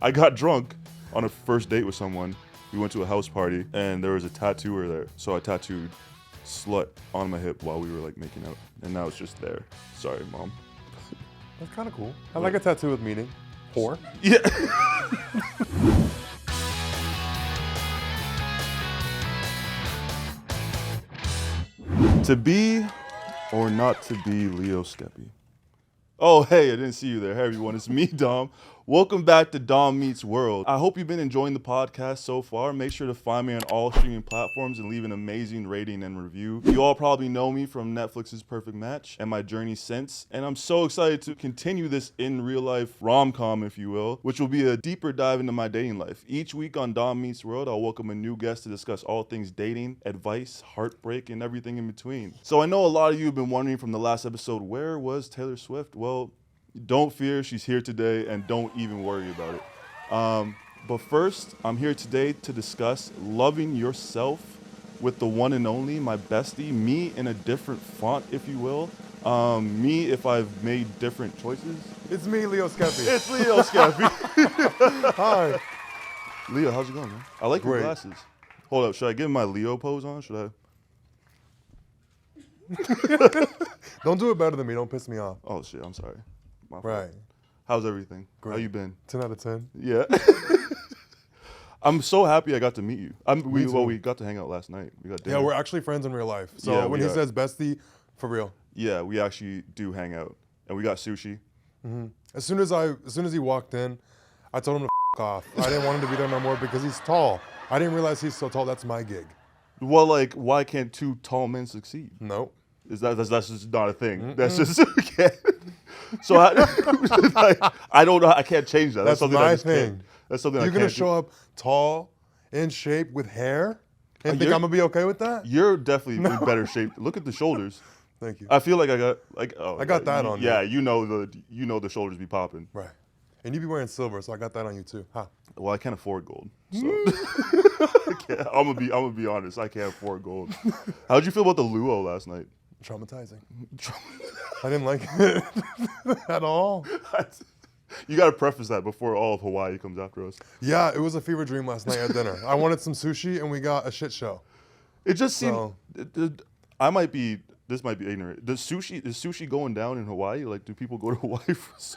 I got drunk on a first date with someone. We went to a house party and there was a tattooer there. So I tattooed slut on my hip while we were like making out. And now it's just there. Sorry, Mom. That's kind of cool. I like a tattoo with meaning. Whore. Yeah. To be or not to be Leo Skepi. Oh, hey, I didn't see you there. Hey, everyone, it's me, Dom. Welcome back to Dom Meets World. I hope you've been enjoying the podcast so far. Make sure to find me on all streaming platforms and leave an amazing rating and review. You all probably know me from Netflix's Perfect Match and my journey since, and I'm so excited to continue this in real life rom-com, if you will, which will be a deeper dive into my dating life. Each week on Dom Meets World, I'll welcome a new guest to discuss all things dating, advice, heartbreak, and everything in between. So I know a lot of you have been wondering from the last episode, where was Taylor Swift? Well, don't fear, she's here today, and don't even worry about it. But first, I'm here today to discuss loving yourself with the one and only, my bestie, me in a different font, if you will. Me if I've made different choices. It's me, Leo Skepi. It's Leo Skepi. Hi. Leo, how's it going, man? I like your Great. glasses. Hold up, should I give my Leo pose on? Should I? Don't do it better than me. Don't piss me off. Oh shit, I'm sorry. My fault. Right. How's everything? Great. How you been? 10 out of 10. Yeah. I'm so happy I got to meet you. Me too. We got to hang out last night. We got dinner. Yeah, we're actually friends in real life. So Yeah, when we he are. says bestie, for real. Yeah, we actually do hang out. And we got sushi. As soon as he walked in, I told him to f off. I didn't want him to be there no more because he's tall. I didn't realize he's so tall. That's my gig. Well, like, why can't two tall men succeed? Nope. That's just not a thing. That's just okay. So I don't know. I can't change that. That's something I my just thing. can't. That's something You're I can't gonna show up tall, in shape, with hair, and think you're- I'm gonna be okay with that? You're definitely in better shape. Look at the shoulders. Thank you. I feel like I got like. Oh, I got that on you. Yeah, you know the shoulders be popping. Right. And you be wearing silver, so I got that on you too. Ha. Well, I can't afford gold, so I'm gonna be honest. I can't afford gold. How'd you feel about the luau last night? Traumatizing. I didn't like it at all. You gotta preface that before all of Hawaii comes after us. Yeah, it was a fever dream last night at dinner. I wanted some sushi and we got a shit show. It just seemed. So- This might be ignorant. Is sushi going down in Hawaii? Like, do people go to Hawaii for sushi?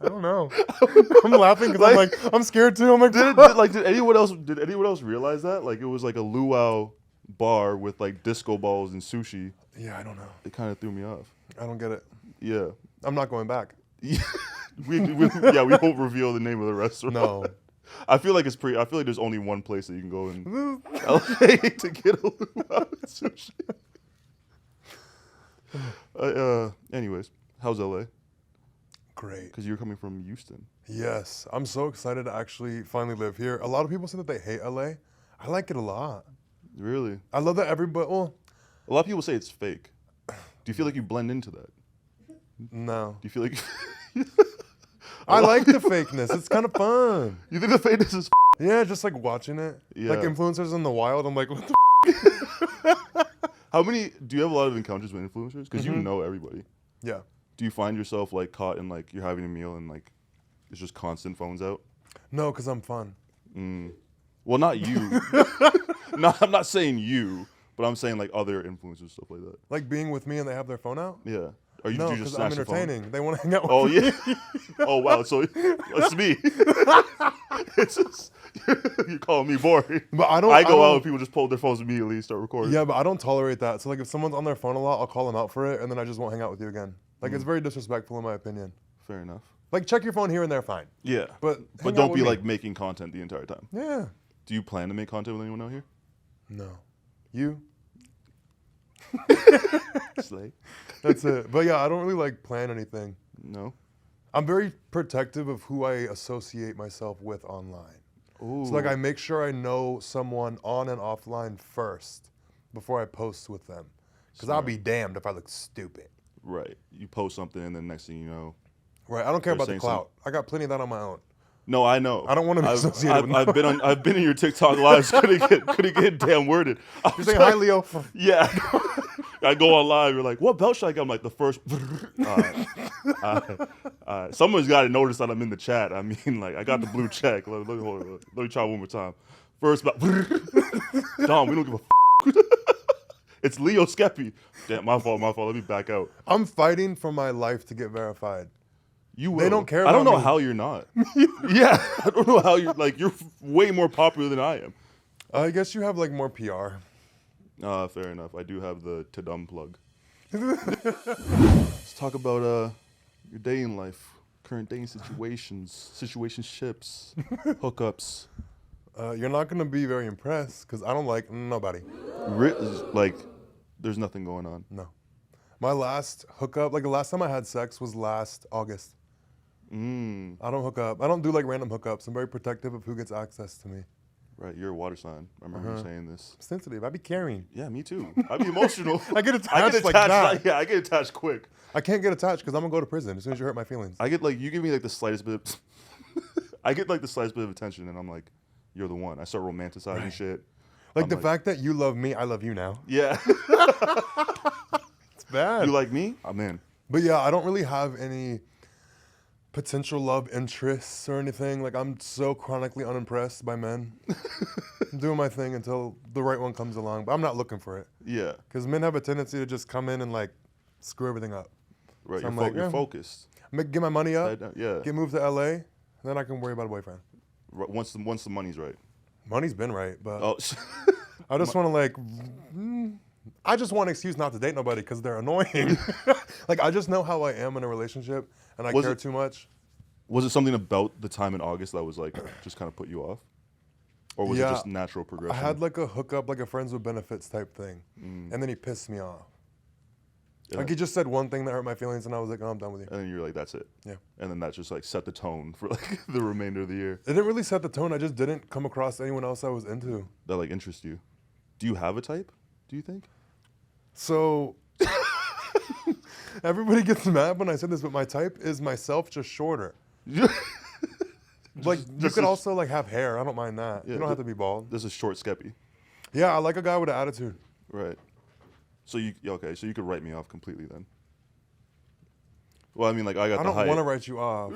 I don't know. I'm laughing because I'm scared too. I'm like, Did anyone else realize that? Like, it was like a luau bar with like disco balls and sushi. yeah, I don't know. It kind of threw me off. I don't get it. Yeah. I'm not going back. we won't reveal the name of the restaurant. No. I feel like there's only one place that you can go in LA to get a luau sushi. Anyways, how's LA? Great. Because you're coming from Houston. Yes, I'm so excited to actually finally live here. A lot of people say that they hate LA. I like it a lot. Really? I love that everybody. Well, A lot of people say it's fake. Do you feel like you blend into that? no. Do you feel like I like the fakeness. It's kind of fun. you think the fakeness is? Yeah, just like watching it. Like Yeah. influencers in the wild. I'm like, what the How many? Do you have a lot of encounters with influencers? Because you know everybody. Yeah. Do you find yourself like caught in like you're having a meal and like it's just constant phones out? No, because I'm fun. Well, not you. No, I'm not saying you, but I'm saying like other influencers, stuff like that. Like being with me and they have their phone out? Yeah. Or you No, do you just because I'm snatch your phone? entertaining. They want to hang out with Oh me. yeah. Oh wow. So it's me. It's just, you're calling me boring. But I I don't. go out and people just pull their phones immediately and start recording. Yeah, but I don't tolerate that. So like if someone's on their phone a lot, I'll call them out for it and then I just won't hang out with you again. Like it's very disrespectful in my opinion. Fair enough. Like check your phone here and there, fine. Yeah. But hang out don't with be me. like making content the entire time. Yeah. Do you plan to make content with anyone out here? No. You? Slay. That's it. But yeah, I don't really like plan anything. No. I'm very protective of who I associate myself with online. Ooh. So like I make sure I know someone on and offline first before I post with them. Because I'll be damned if I look stupid. Right. You post something and then next thing you know. Right. I don't care They're about the saying clout. I got plenty of that on my own. No, I know. I don't want to be associated with I've been in your TikTok lives. Couldn't get damn worded. You're saying hi, Leo. Yeah. I go online. You're like, what belt should I get? I'm like, the first. Someone's got to notice that I'm in the chat. I mean, like, I got the blue check. Let me try one more time. First belt. Dom, we don't give a. It's Leo Skepi. Damn, my fault. Let me back out. I'm fighting for my life to get verified. You will. They don't care I don't about know me. how you're not. Yeah, I don't know how you're like. You're way more popular than I am. I guess you have like more PR. Fair enough. I do have the Tadum plug. Let's talk about your dating life, current dating situations, situationships, hookups. You're not gonna be very impressed because I don't like nobody. Like, there's nothing going on. No. My last hookup, like the last time I had sex was last August. I don't hook up. I don't do like random hookups. I'm very protective of who gets access to me. Right, you're a water sign. I remember you saying this. I'm sensitive. I be caring. Yeah, me too. I'd be emotional. I get attached like that. Yeah, I get attached quick. I can't get attached because I'm gonna go to prison as soon as you hurt my feelings. I get like, you give me like the slightest bit of, I get like the slightest bit of attention and I'm like, you're the one. I start romanticizing shit. Like I'm the fact that you love me, I love you now. Yeah. It's bad. You like me? I'm in. But yeah, I don't really have any potential love interests or anything. Like I'm so chronically unimpressed by men. I'm doing my thing until the right one comes along, but I'm not looking for it. Yeah. Because men have a tendency to just come in and like screw everything up. Right, So you're focused. Get my money up, Yeah. get moved to LA, and then I can worry about a boyfriend. Right, once the money's right. Money's been right, but Oh, I just want to like, I just want an excuse not to date nobody because they're annoying. Like I just know how I am in a relationship and I care too much. Was it something about the time in August that was like, just kind of put you off? Or was it just natural progression? I had like a hookup, like a friends with benefits type thing. And then he pissed me off. Like he just said one thing that hurt my feelings and I was like, oh, I'm done with you. And then you're like, that's it. Yeah. And then that just like set the tone for like the remainder of the year. It didn't really set the tone. I just didn't come across anyone else I was into. That like interests you. Do you have a type, do you think? So everybody gets mad when I said this, but my type is myself, just shorter. Like you could also like have hair. I don't mind that. Yeah, you don't have to be bald. This is short Skepi. Yeah, I like a guy with an attitude. Right. So so you could write me off completely then. Well, I mean, like I got the height. I don't want to write you off.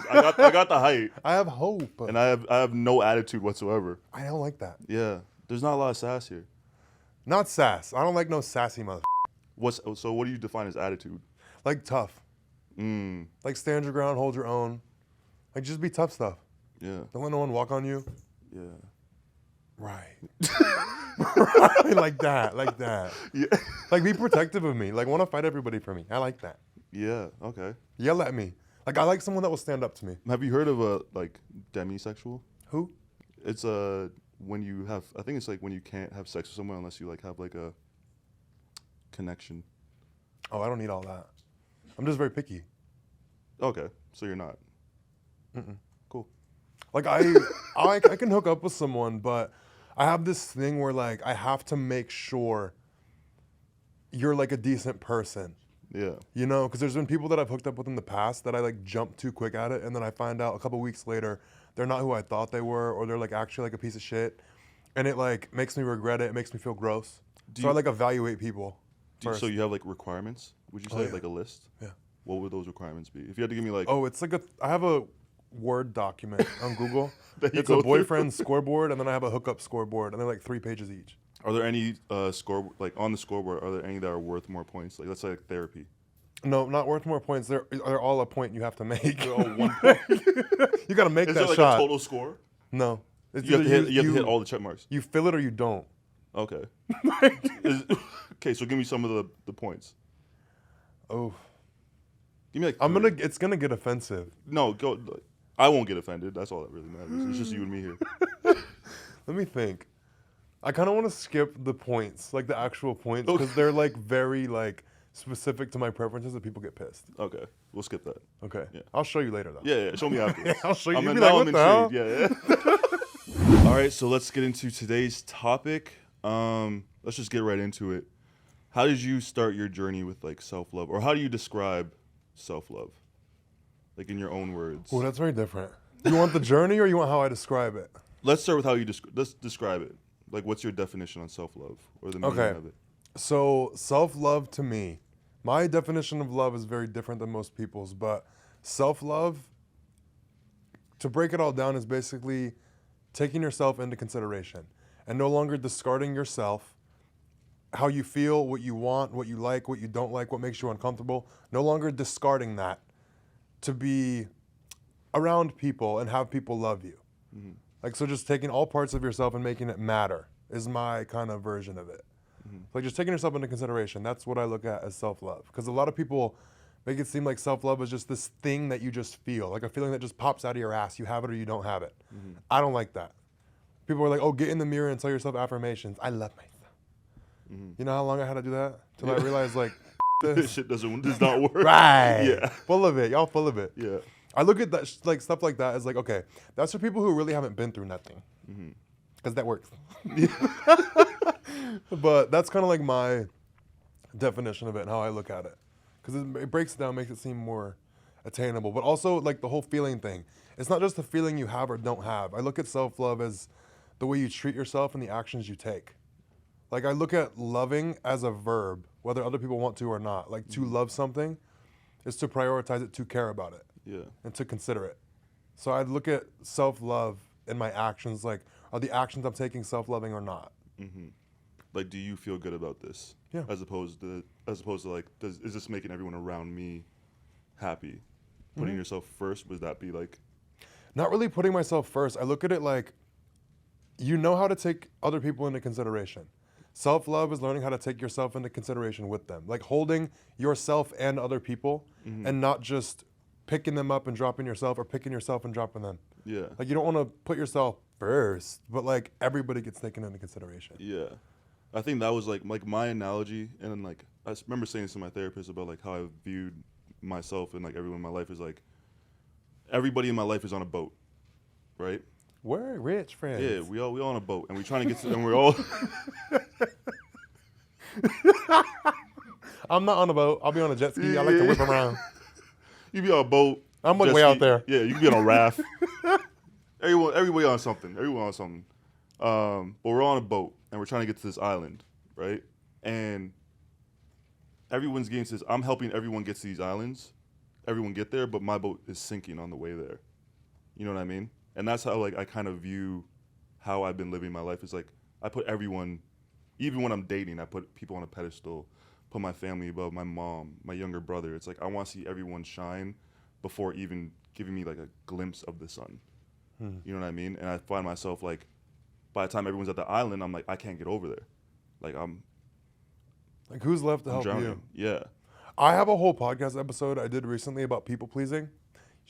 I got the height. I have hope. And I have no attitude whatsoever. I don't like that. Yeah. There's not a lot of sass here. Not sass. I don't like no sassy mother. So what do you define as attitude? Like tough. Like stand your ground, hold your own. Like just be tough stuff. Yeah. Don't let no one walk on you. Yeah. Right. Right. Like that. Yeah. Like be protective of me. Like want to fight everybody for me. I like that. Yeah. Okay. Yell at me. Like I like someone that will stand up to me. Have you heard of a like demisexual? Who? It's when you have, I think it's like when you can't have sex with someone unless you like have like a connection. Oh, I don't need all that. I'm just very picky. Okay, so you're not. Cool. Like I can hook up with someone, but I have this thing where like I have to make sure you're like a decent person. Yeah. You know, because there's been people that I've hooked up with in the past that I like jump too quick at it, and then I find out a couple weeks later they're not who I thought they were, or they're like actually like a piece of shit, and it like makes me regret it. It makes me feel gross. I like evaluate people. So you have like requirements? Would you say yeah. like a list? Yeah. What would those requirements be? If you had to give me like. Oh, it's like I have a Word document on Google. It's go a through? boyfriend scoreboard, and then I have a hookup scoreboard, and they're like 3 pages each. Are there any like on the scoreboard? Are there any that are worth more points? Like let's say like therapy. No, not worth more points. They're all a point you have to make. They're all 1 point. You got to make Is that there like shot. a total score? No. It's You have to either hit. You have to hit all the check marks. You fill it or you don't. Okay. Okay, so give me some of the points. Oh. Give me like. 3. It's gonna get offensive. No, go. I won't get offended. That's all that really matters. It's just you and me here. Let me think. I kind of want to skip the points, like the actual points, because they're like very like specific to my preferences, and people get pissed. Okay, we'll skip that. Okay. Yeah. I'll show you later though. Yeah, show me afterwards. I'll show you. I'm You'll be now like, I'm what the hell? intrigued. Yeah. All right, so let's get into today's topic. Let's just get right into it. How did you start your journey with like self-love, or how do you describe self-love, like in your own words? Well, that's very different. You want the journey, or you want how I describe it? Let's start with how you let's describe it. Like, what's your definition on self-love or the meaning of it? So self-love to me, my definition of love is very different than most people's, but self-love, to break it all down, is basically taking yourself into consideration and no longer discarding yourself, how you feel, what you want, what you like, what you don't like, what makes you uncomfortable, no longer discarding that to be around people and have people love you. Mm-hmm. Like, so just taking all parts of yourself and making it matter is my kind of version of it. Mm-hmm. Like, just taking yourself into consideration, that's what I look at as self-love. Because a lot of people make it seem like self-love is just this thing that you just feel, like a feeling that just pops out of your ass. You have it or you don't have it. Mm-hmm. I don't like that. People are like, oh, get in the mirror and tell yourself affirmations. I love myself. Mm-hmm. You know how long I had to do that? Till I realized, like, This shit does not work. right. Yeah. Full of it. Y'all full of it. Yeah. I look at that, like, stuff like that as like, okay, that's for people who really haven't been through nothing. Mm-hmm. Because that works. But that's kind of like my definition of it and how I look at it. Because it breaks it down, makes it seem more attainable. But also, like, the whole feeling thing. It's not just the feeling you have or don't have. I look at self-love as the way you treat yourself and the actions you take. Like, I look at loving as a verb, whether other people want to or not. Like, to love something is to prioritize it, to care about it, Yeah. and to consider it. So I'd look at self-love in my actions, like, are the actions I'm taking self-loving or not? Mm-hmm. Like, do you feel good about this? Yeah. As opposed to like, is this making everyone around me happy? Putting yourself first, would that be like? Not really putting myself first. I look at it like, you know how to take other people into consideration. Self-love is learning how to take yourself into consideration with them. Like, holding yourself and other people and not just picking them up and dropping yourself, or picking yourself and dropping them. Yeah. Like, you don't want to put yourself first, but like, everybody gets taken into consideration. Yeah. I think that was like my analogy, and then, like, I remember saying this to my therapist about like how I viewed myself and like everyone in my life is like, everybody in my life is on a boat, right? We're rich friends. Yeah, we all on a boat, and we're trying to get to, and we're all. I'm not on a boat. I'll be on a jet ski. I like to whip around. You be on a boat. I'm jet way ski. out there. Yeah, you can be on a raft. Everybody on something. Everyone on something. But we're on a boat and we're trying to get to this island, right? And everyone's getting to this. I'm helping everyone get to these islands. Everyone get there, but my boat is sinking on the way there. You know what I mean? And that's how, like, I kind of view how I've been living my life. Is like, I put everyone, even when I'm dating, I put people on a pedestal. Put my family above my mom, my younger brother. It's like, I want to see everyone shine before even giving me like a glimpse of the sun. You know what I mean? And I find myself like, by the time everyone's at the island, I'm like, I can't get over there. Like, Like, who's left to I'm help drowning. you? Yeah. I have a whole podcast episode I did recently about people pleasing.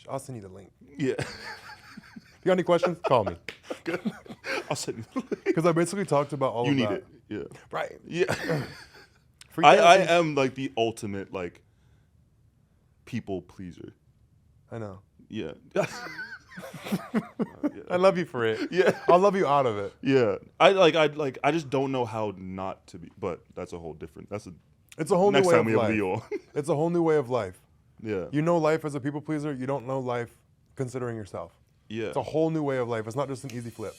I'll send you the link. Yeah. If you got any questions, call me. Good. I'll send you the link. Because I basically talked about all You of need that. it. Yeah. Right. Yeah. Free I therapy. am like the ultimate like people pleaser. I know. Yeah. I love you for it. Yeah. I'll love you out of it. Yeah. I just don't know how not to be, but that's a whole different. It's a whole Next new way time of we have life. Leo. It's a whole new way of life. Yeah. You know life as a people pleaser. You don't know life considering yourself. Yeah. It's a whole new way of life. It's not just an easy flip.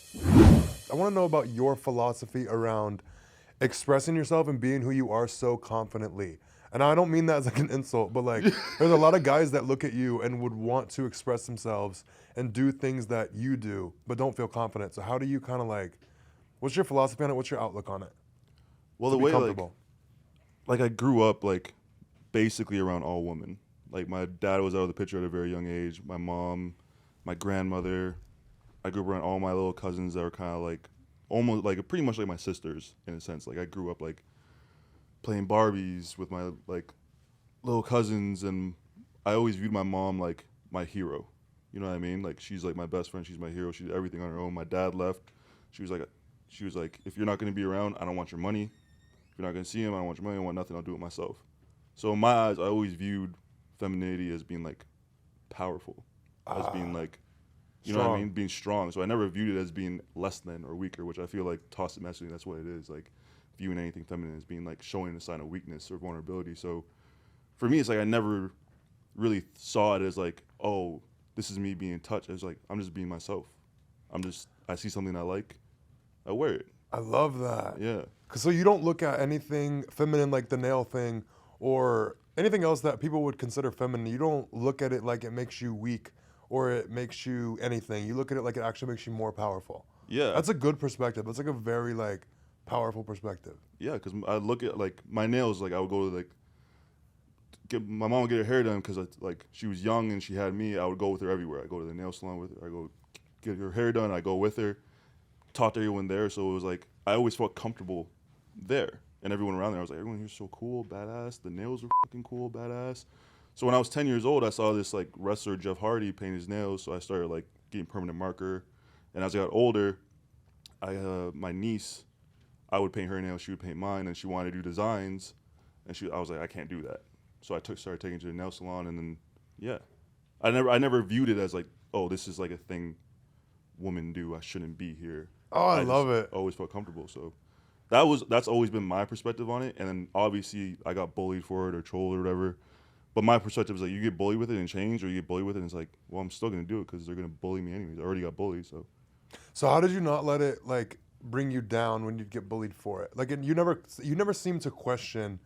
I want to know about your philosophy around expressing yourself and being who you are so confidently. And I don't mean that as like an insult, but like, there's a lot of guys that look at you and would want to express themselves and do things that you do, but don't feel confident. So how do you kind of like, what's your philosophy on it? What's your outlook on it? Well, To the be way comfortable. like I grew up like basically around all women. Like, my dad was out of the picture at a very young age. My mom, my grandmother. I grew up around all my little cousins that were kind of like almost like pretty much like my sisters in a sense. Like, I grew up like playing Barbies with my like little cousins, and I always viewed my mom like my hero. You know what I mean? Like, she's like my best friend. She's my hero. She did everything on her own. My dad left. She was like, if you're not going to be around, I don't want your money. If you're not going to see him, I don't want your money. I don't want nothing. I'll do it myself. So in my eyes, I always viewed femininity as being like powerful, as being like, you know what I Strong. mean? Being strong. So I never viewed it as being less than or weaker, which I feel like toxic masculinity, that's what it is. Like, viewing anything feminine as being like showing a sign of weakness or vulnerability. So for me, it's like I never really saw it as like, oh, this is me being touched. It's like, I'm just being myself. I see something I like, I wear it. I love that. Yeah. So you don't look at anything feminine like the nail thing or anything else that people would consider feminine. You don't look at it like it makes you weak or it makes you anything. You look at it like it actually makes you more powerful. Yeah. That's a good perspective. That's like a very like powerful perspective. Yeah, because I look at like my nails. Like I would go to like get my mom would get her hair done because like she was young and she had me. I would go with her everywhere. I go to the nail salon with her. I go get her hair done. I go with her. Talk to everyone there. So it was like I always felt comfortable there, and everyone around there. I was like, everyone here's so cool, badass. The nails are fucking cool, badass. So when I was 10 years old, I saw this like wrestler Jeff Hardy paint his nails. So I started like getting permanent marker. And as I got older, my niece, I would paint her nails, she would paint mine, and she wanted to do designs, and I was like, I can't do that. So I started taking her to the nail salon, and then yeah, I never viewed it as like, oh, this is like a thing women do. I shouldn't be here. Oh, I love it. Always felt comfortable. So that's always been my perspective on it. And then obviously I got bullied for it or trolled or whatever. But my perspective is like, you get bullied with it and change, or you get bullied with it and it's like, well, I'm still gonna do it because they're gonna bully me anyways. I already got bullied, so. So how did you not let it like bring you down when you'd get bullied for it? Like you never seemed to question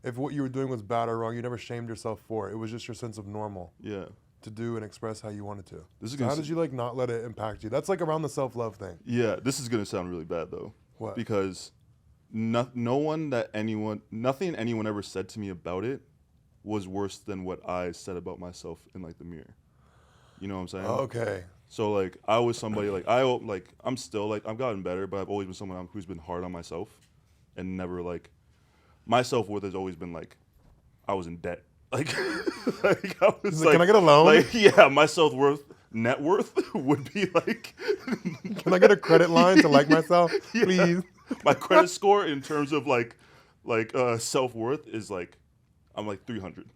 if what you were doing was bad or wrong. You never shamed yourself for it. It was just your sense of normal. Yeah. To do and express how you wanted to. How did you like not let it impact you? That's like around the self-love thing. Yeah, this is gonna sound really bad though. What? Because nothing anyone ever said to me about it was worse than what I said about myself in like the mirror. You know what I'm saying? Okay. So like I was somebody like I'm still like I've gotten better, but I've always been someone who's been hard on myself, and never like my self-worth has always been like I was in debt. Like, like I was like, can I get a loan? Like, yeah, my net worth would be like. Can I get a credit line to like myself, yeah. please? My credit score in terms of like self-worth is like, I'm like 300.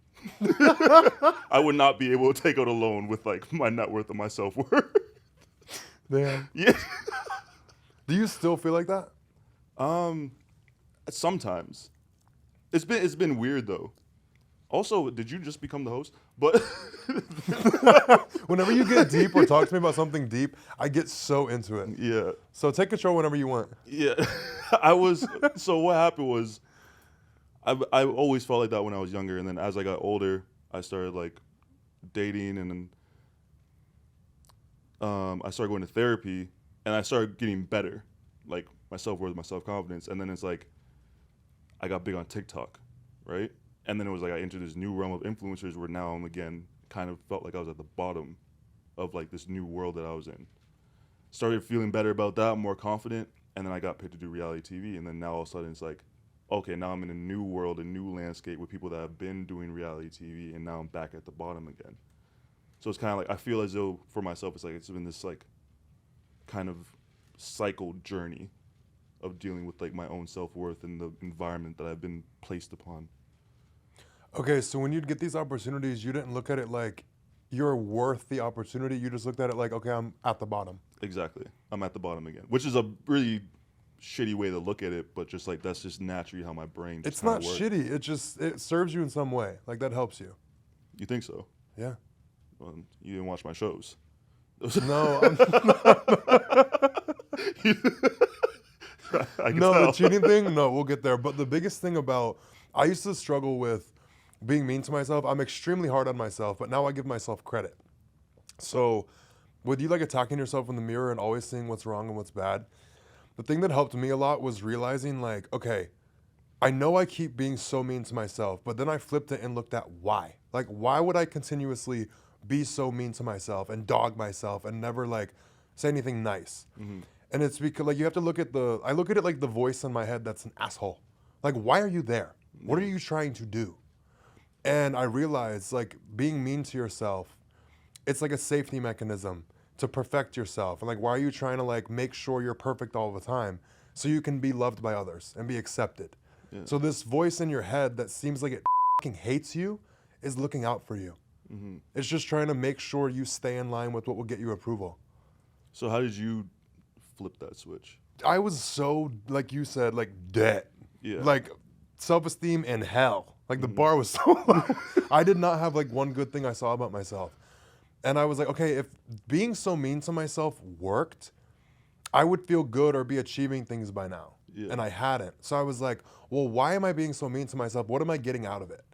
I would not be able to take out a loan with like my net worth and my self-worth. Damn. Yeah. Do you still feel like that? Sometimes. It's been weird though. Also, did you just become the host? But whenever you get deep or talk to me about something deep, I get so into it. Yeah. So take control whenever you want. Yeah. So what happened was I always felt like that when I was younger, and then as I got older, I started like dating, and then I started going to therapy, and I started getting better, like my self-worth, my self-confidence, and then it's like I got big on TikTok, right? And then it was like I entered this new realm of influencers where now I'm again kind of felt like I was at the bottom of like this new world that I was in. Started feeling better about that, more confident, and then I got picked to do reality TV, and then now all of a sudden it's like, okay, now I'm in a new world, a new landscape with people that have been doing reality TV, and now I'm back at the bottom again. So it's kind of like, I feel as though for myself, it's like it's been this like kind of cycle journey of dealing with like my own self-worth and the environment that I've been placed upon. Okay, so when you'd get these opportunities, you didn't look at it like you're worth the opportunity. You just looked at it like, okay, I'm at the bottom. Exactly. I'm at the bottom again, which is a really shitty way to look at it, but just like that's just naturally how my brain just It's not works. shitty. It serves you in some way. Like that helps you. You think so? Yeah. Well, you didn't watch my shows. No. No, the cheating thing, no, we'll get there. But the biggest thing about, I used to struggle with being mean to myself. I'm extremely hard on myself, but now I give myself credit. So with you like attacking yourself in the mirror and always seeing what's wrong and what's bad, the thing that helped me a lot was realizing like, okay, I know I keep being so mean to myself, but then I flipped it and looked at why. Like, why would I continuously be so mean to myself and dog myself and never like say anything nice? Mm-hmm. And it's because like you have to look at I look at it like the voice in my head that's an asshole. Like, why are you there? What are you trying to do? And I realized like being mean to yourself, it's like a safety mechanism to perfect yourself. And like, why are you trying to like make sure you're perfect all the time so you can be loved by others and be accepted? Yeah. So this voice in your head that seems like it fucking hates you is looking out for you. Mm-hmm. It's just trying to make sure you stay in line with what will get you approval. So how did you flip that switch? I was so, like you said, like dead. Yeah. Like self-esteem in hell. Like the bar was so low. I did not have like one good thing I saw about myself. And I was like, okay, if being so mean to myself worked, I would feel good or be achieving things by now. Yeah. And I hadn't. So I was like, well, why am I being so mean to myself? What am I getting out of it?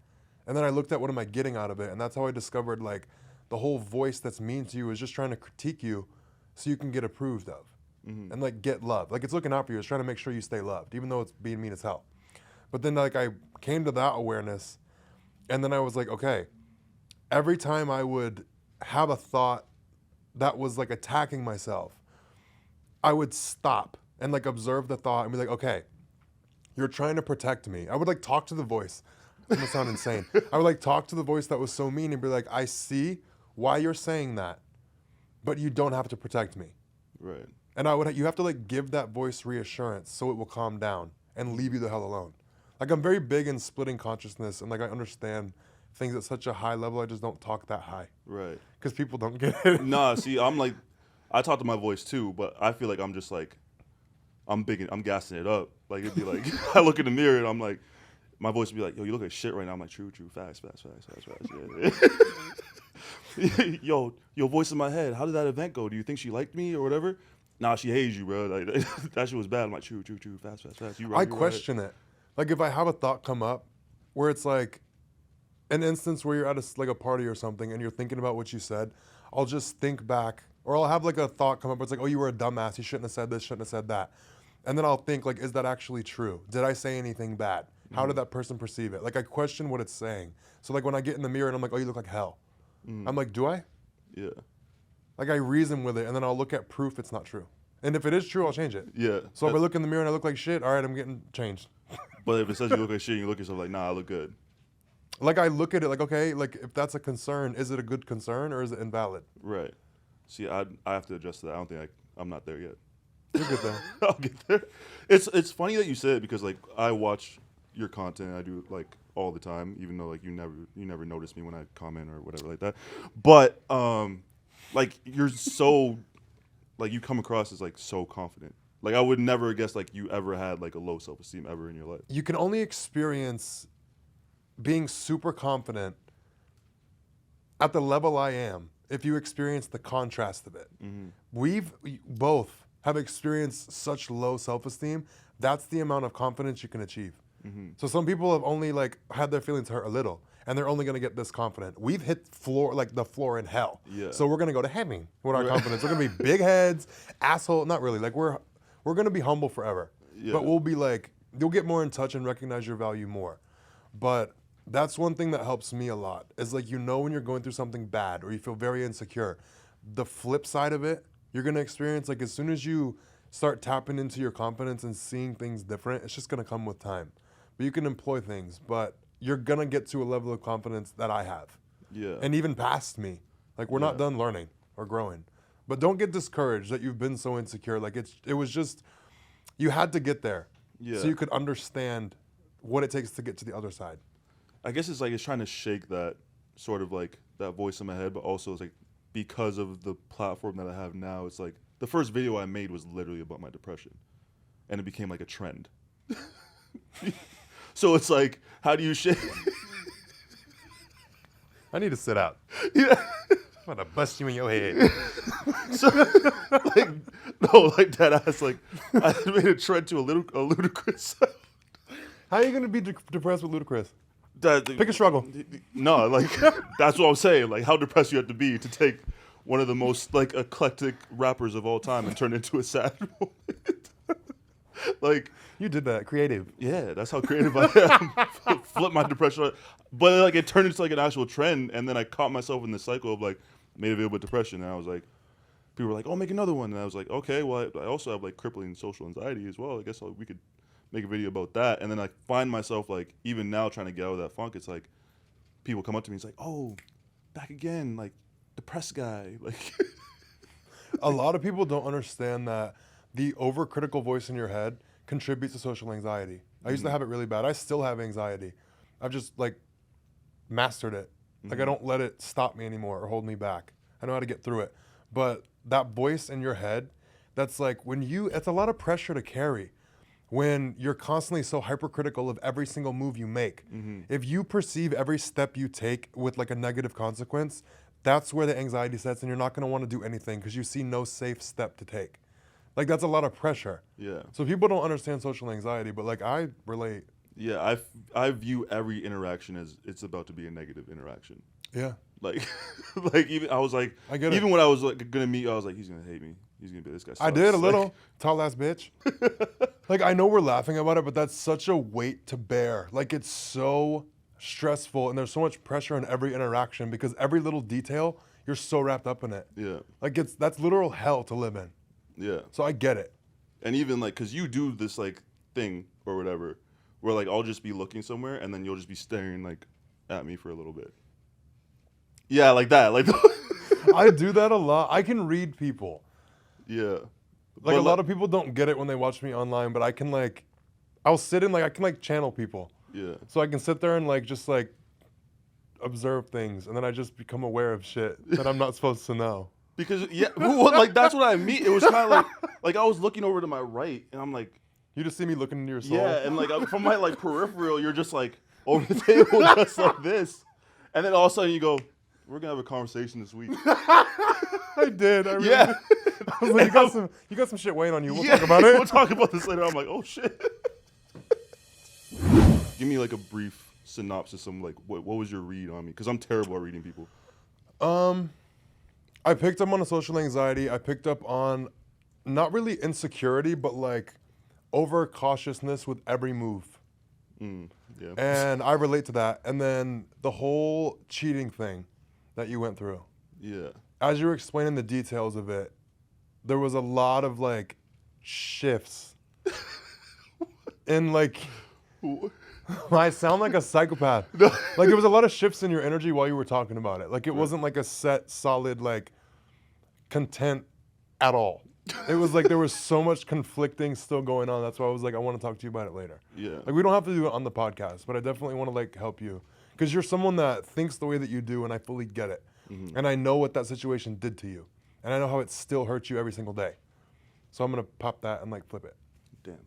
And then I looked at what am I getting out of it? And that's how I discovered like the whole voice that's mean to you is just trying to critique you so you can get approved of and like get love. Like it's looking out for you. It's trying to make sure you stay loved, even though it's being mean as hell. But then like I came to that awareness and then I was like, okay, every time I would have a thought that was like attacking myself, I would stop and like observe the thought and be like, okay, you're trying to protect me. I would like talk to the voice. It's gonna sound insane. I would like talk to the voice that was so mean and be like, I see why you're saying that, but you don't have to protect me. Right. And you have to like give that voice reassurance so it will calm down and leave you the hell alone. Like I'm very big in splitting consciousness and like I understand things at such a high level. I just don't talk that high. Right. Because people don't get it. Nah, see, I'm like, I talk to my voice too, but I feel like I'm just like, I'm gassing it up. Like it'd be like, I look in the mirror and I'm like, my voice would be like, yo, you look like shit right now. I'm like, true, fast. Yeah. Yo, your voice in my head. How did that event go? Do you think she liked me or whatever? Nah, she hates you, bro. Like that shit was bad. I'm like, true, fast. You right. I question it. Like if I have a thought come up where it's like an instance where you're at a party or something and you're thinking about what you said, I'll just think back, or I'll have like a thought come up where it's like, oh, you were a dumbass. You shouldn't have said this, shouldn't have said that. And then I'll think like, is that actually true? Did I say anything bad? How did that person perceive it? Like I question what it's saying. So like when I get in the mirror and I'm like, oh, you look like hell. I'm like, do I? Yeah. Like I reason with it and then I'll look at proof it's not true. And if it is true, I'll change it. Yeah. So if I look in the mirror and I look like shit, all right, I'm getting changed. But if it says you look like shit, you look at yourself like, nah, I look good. Like I look at it like, okay, like if that's a concern, is it a good concern or is it invalid? Right. See, I have to adjust to that. I don't think I'm not there yet. You're good there. I'll get there. It's funny that you said it because like I watch your content. I do like all the time, even though like you never notice me when I comment or whatever like that. But like you're so like you come across as like so confident. Like I would never guess like you ever had like a low self-esteem ever in your life. You can only experience being super confident at the level I am if you experience the contrast of it. We both have experienced such low self-esteem. That's the amount of confidence you can achieve. So some people have only like had their feelings hurt a little and they're only gonna get this confident. We've hit the floor in hell. Yeah. So we're gonna go to heaven with our confidence. We're gonna be big heads, asshole, not really. Like we're gonna be humble forever. Yeah. But we'll be like, you'll get more in touch and recognize your value more. But that's one thing that helps me a lot is like, when you're going through something bad or you feel very insecure, the flip side of it, you're gonna experience like as soon as you start tapping into your confidence and seeing things different, it's just gonna come with time. But you can employ things, but you're gonna get to a level of confidence that I have. Yeah. And even past me. Like we're not done learning or growing. But don't get discouraged that you've been so insecure. Like it was just, you had to get there. Yeah. So you could understand what it takes to get to the other side. I guess it's like it's trying to shake that sort of like that voice in my head, but also it's like because of the platform that I have now, it's like the first video I made was literally about my depression, and it became like a trend. So it's like, how do you shake? I need to sit out. Yeah. I'm gonna bust you in your head. So like no, like that ass. Like I made a trend to a ludicrous. How are you gonna be depressed with Ludacris? Pick a struggle. No, like that's what I'm saying. Like how depressed you have to be to take one of the most like eclectic rappers of all time and turn it into a sad moment. Like You did that, creative. yeah, that's how creative I am. Flip my depression, but like it turned into like an actual trend, and then I caught myself in the cycle of like made a video with depression, and I was like, people were like, "Oh, make another one," and I was like, "Okay, well, I also have like crippling social anxiety as well. I guess we could make a video about that." And then I find myself like even now trying to get out of that funk. It's like people come up to me, it's like, "Oh, back again, like depressed guy." Like A lot of people don't understand that the overcritical voice in your head contributes to social anxiety. I used to have it really bad. I still have anxiety. I've just like mastered it. Like I don't let it stop me anymore or hold me back. I know how to get through it. But that voice in your head, that's like it's a lot of pressure to carry when you're constantly so hypercritical of every single move you make. If you perceive every step you take with like a negative consequence, that's where the anxiety sets and you're not gonna wanna do anything because you see no safe step to take. Like that's a lot of pressure. Yeah. So people don't understand social anxiety, but like I relate. Yeah, I view every interaction as it's about to be a negative interaction. Yeah. Like, like even I was like, I get it. even when I was like gonna meet you, I was like, he's gonna hate me. He's gonna be this guy. Sucks. I did a Like, little. Tall ass bitch. Like I know we're laughing about it, but that's such a weight to bear. Like it's so stressful and there's so much pressure in every interaction because every little detail, you're so wrapped up in it. Yeah. Like that's literal hell to live in. Yeah. So I get it. And even like, cause you do this like thing or whatever, where like I'll just be looking somewhere and then you'll just be staring like at me for a little bit. Yeah, like that. Like. I do that a lot. I can read people. Yeah. Like a lot of people don't get it when they watch me online, but I can like, I'll sit in like, I can like channel people. Yeah. So I can sit there and like, just like observe things. And then I just become aware of shit that I'm not supposed to know. Because well, like that's what I mean. It was kind of like I was looking over to my right and I'm like, You just see me looking into your soul. yeah, and like from my like peripheral, you're just like over the table just like this, and then all of a sudden you go, "We're gonna have a conversation this week." I did. I really Yeah. did. I was like, you got some shit weighing on you. We'll Yeah, talk about it. We'll talk about this later. I'm like, oh shit. Give me like a brief synopsis of like what was your read on me? Because I'm terrible at reading people. I picked up on a social anxiety. I picked up on not really insecurity, but like over cautiousness with every move. Yeah. And I relate to that. And then the whole cheating thing that you went through. Yeah. As you were explaining the details of it, there was a lot of like shifts. And like, I sound like a psychopath. Like there was a lot of shifts in your energy while you were talking about it. Like it wasn't like a set, solid, like content at all. It was like there was so much conflicting still going on. That's why I was like, I want to talk to you about it later. Yeah. Like we don't have to do it on the podcast, but I definitely want to like help you because you're someone that thinks the way that you do, and I fully get it. And I know what that situation did to you, and I know how it still hurts you every single day. So I'm gonna pop that and like flip it. Damn.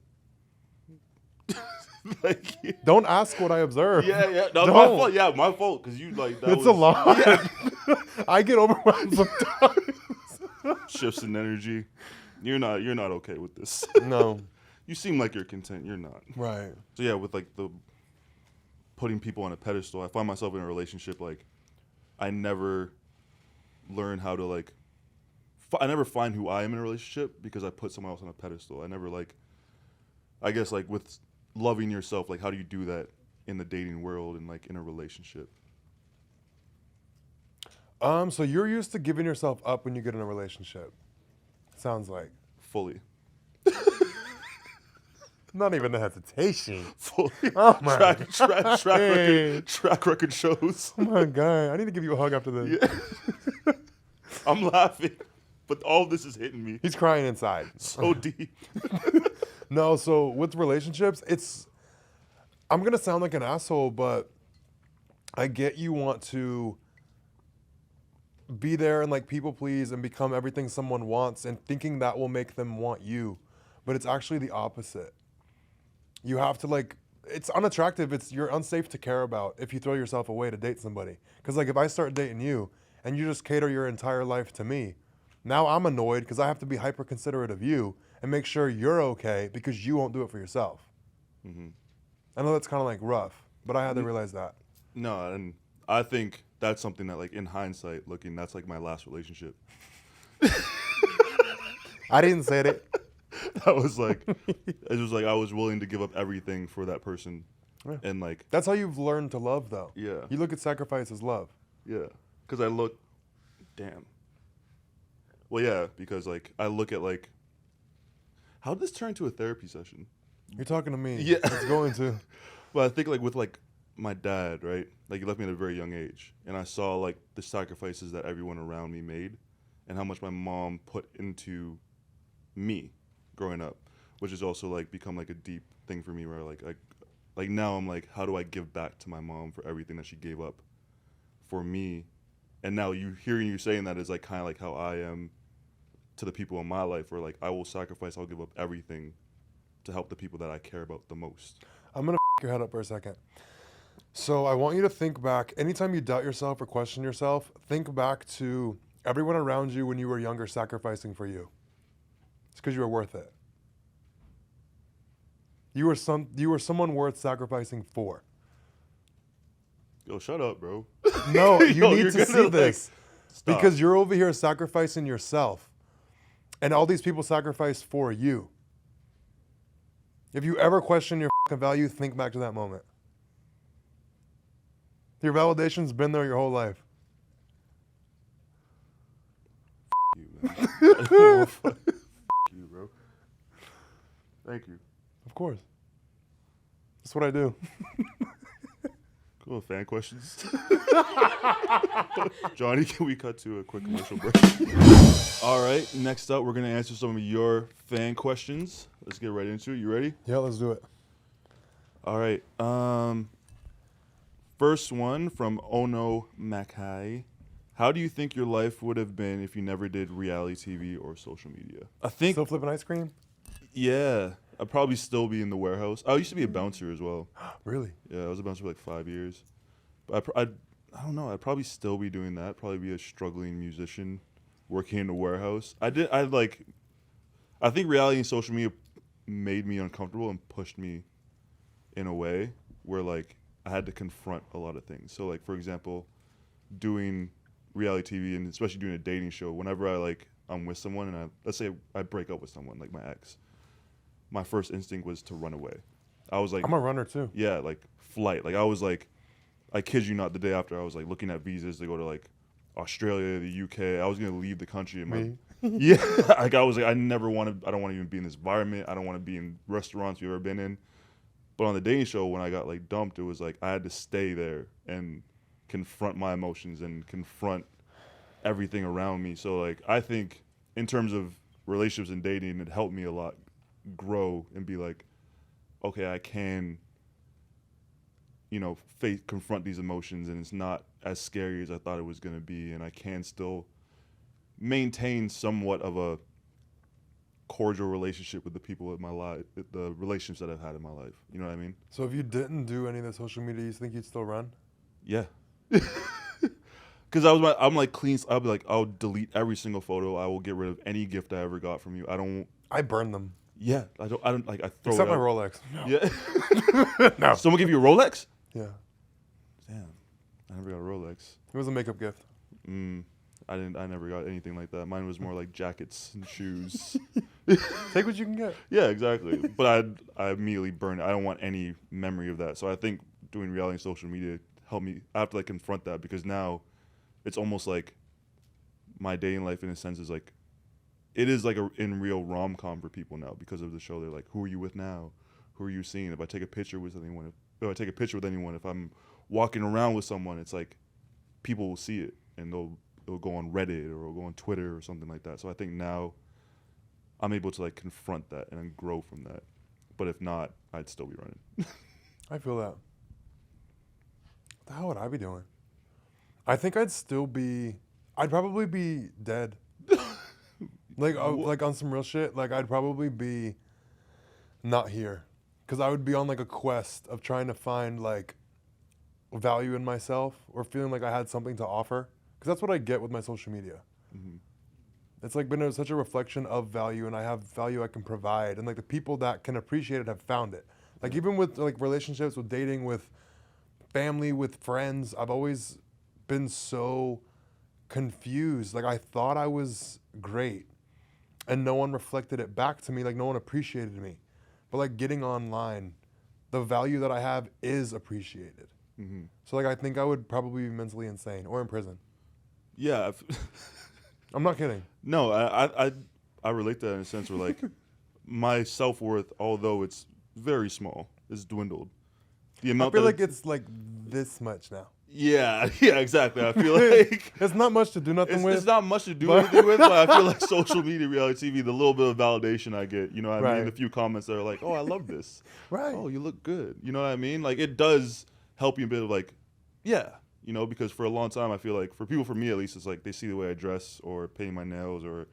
Like, yeah. Don't ask what I observe. Yeah. No, Don't. my fault. Yeah, my fault. Because you like that. It's a lot. Yeah. I get overwhelmed sometimes. Shifts in energy. You're not okay with this. No. You seem like you're content. You're not. Right. So yeah, with like the putting people on a pedestal, I find myself in a relationship like I never learn how to like. I never find who I am in a relationship because I put someone else on a pedestal. I never like. I guess like with loving yourself, like how do you do that in the dating world and like in a relationship? So you're used to giving yourself up when you get in a relationship. Sounds like. Fully. Not even a hesitation. Fully. Oh my Track record shows. Oh my God. I need to give you a hug after this. Yeah. I'm laughing, but all of this is hitting me He's crying inside. so deep. No, so with relationships, I'm going to sound like an asshole, but I get you want to be there and like people please and become everything someone wants and thinking that will make them want you. But it's actually the opposite. You have to like, it's unattractive. You're unsafe to care about if you throw yourself away to date somebody. Because like if I start dating you and you just cater your entire life to me, now I'm annoyed because I have to be hyper considerate of you and make sure you're okay because you won't do it for yourself. I know that's kind of like rough, but I had to realize that. No, and I think that's something that like in hindsight looking, that's like my last relationship. I didn't say it. That was like, it was like I was willing to give up everything for that person. Yeah. And like, That's how you've learned to love, though. Yeah. You look at sacrifice as love. yeah, because I look, damn. Well, yeah, because like I look at like, how did this turn into a therapy session? You're talking to me. Yeah. It's going to. Well, I think like with like my dad, right? Like he left me at a very young age, and I saw like the sacrifices that everyone around me made, and how much my mom put into me growing up, which has also like become like a deep thing for me where like now I'm like, how do I give back to my mom for everything that she gave up for me? And now hearing you saying that is like kind of like how I am to the people in my life, where like I will sacrifice, I'll give up everything to help the people that I care about the most. I'm going to your head up for a second. So I want you to think back. Anytime you doubt yourself or question yourself, think back to everyone around you when you were younger sacrificing for you. It's because you were worth it. You were someone worth sacrificing for. Yo, shut up, bro. No, you Yo, need you're to gonna, see like, this. stop. Because you're over here sacrificing yourself. And all these people sacrifice for you. If you ever question your fucking value, think back to that moment. Your validation's been there your whole life. You, man. Fuck you, bro. Thank you. Of course. That's what I do. Cool. Fan questions. Johnny, can we cut to a quick commercial break? All right. Next up, we're gonna answer some of your fan questions. Let's get right into it. You ready? Yeah, let's do it. All right. First one from Ono Makai. How do you think your life would have been if you never did reality TV or social media? I think, Still flipping ice cream? yeah, I'd probably still be in the warehouse. I used to be a bouncer as well. Really? Yeah, I was a bouncer for like 5 years. But I don't know. I'd probably still be doing that. Probably be a struggling musician working in a warehouse. I think reality and social media made me uncomfortable and pushed me in a way where like I had to confront a lot of things. So like, for example, doing reality TV and especially doing a dating show, whenever I'm with someone and let's say I break up with someone, like my ex, my first instinct was to run away. I was like, I'm a runner too. yeah, like flight. Like I was like, I kid you not, the day after I was like looking at visas to go to like Australia, the UK. I was gonna leave the country. Me? Yeah, like I was like, I don't want to even be in this environment. I don't want to be in restaurants you've ever been in. But on the dating show, when I got like dumped, it was like I had to stay there and confront my emotions and confront everything around me. So like I think in terms of relationships and dating, it helped me a lot grow and be like, okay, I can, confront these emotions and it's not as scary as I thought it was going to be, and I can still maintain somewhat of a cordial relationship with the people in my life, the relationships that I've had in my life. You know what I mean? So if you didn't do any of the social media, you think you'd still run? Yeah. Because I'm like clean. I'll be like, I'll delete every single photo. I will get rid of any gift I ever got from you. I burn them. Yeah. I don't like, I throw Except it my out. Rolex. Yeah. No. Someone give you a Rolex? Yeah. Damn. I never got a Rolex. It was a makeup gift. I never got anything like that. Mine was more like jackets and shoes. Take what you can get. Yeah, exactly. But I immediately burned it. I don't want any memory of that. So I think doing reality and social media helped me. I have to like confront that because now it's almost like my dating life in a sense is like, it is like a in real rom-com for people now because of the show. They're like, who are you with now? Who are you seeing? If I take a picture with anyone, if I'm walking around with someone, it's like people will see it and it'll go on Reddit or it'll go on Twitter or something like that. So I think now I'm able to like confront that and then grow from that. But if not, I'd still be running. I feel that. What the hell would I be doing? I think I'd probably be dead. Like on some real shit, like I'd probably be not here. Because I would be on like a quest of trying to find like value in myself or feeling like I had something to offer. Because that's what I get with my social media. Mm-hmm. It's like been such a reflection of value, and I have value I can provide. And like the people that can appreciate it have found it. Like even with like relationships, with dating, with family, with friends, I've always been so confused. Like I thought I was great and no one reflected it back to me. Like no one appreciated me. But like getting online, the value that I have is appreciated. Mm-hmm. So like I think I would probably be mentally insane or in prison. Yeah. I'm not kidding. No, I relate to that in a sense where like my self-worth, although it's very small, is dwindled. The I amount feel that like it's like this much now. yeah, exactly. I feel like It's not much to do nothing with. it's not much to do anything with, but I feel like social media, reality TV, the little bit of validation I get, you know what I mean? Right. The few comments that are like, oh, I love this. Right. Oh, you look good. You know what I mean? Like it does help you a bit of like, yeah, because for a long time I feel like for people, for me at least, it's like they see the way I dress or paint my nails or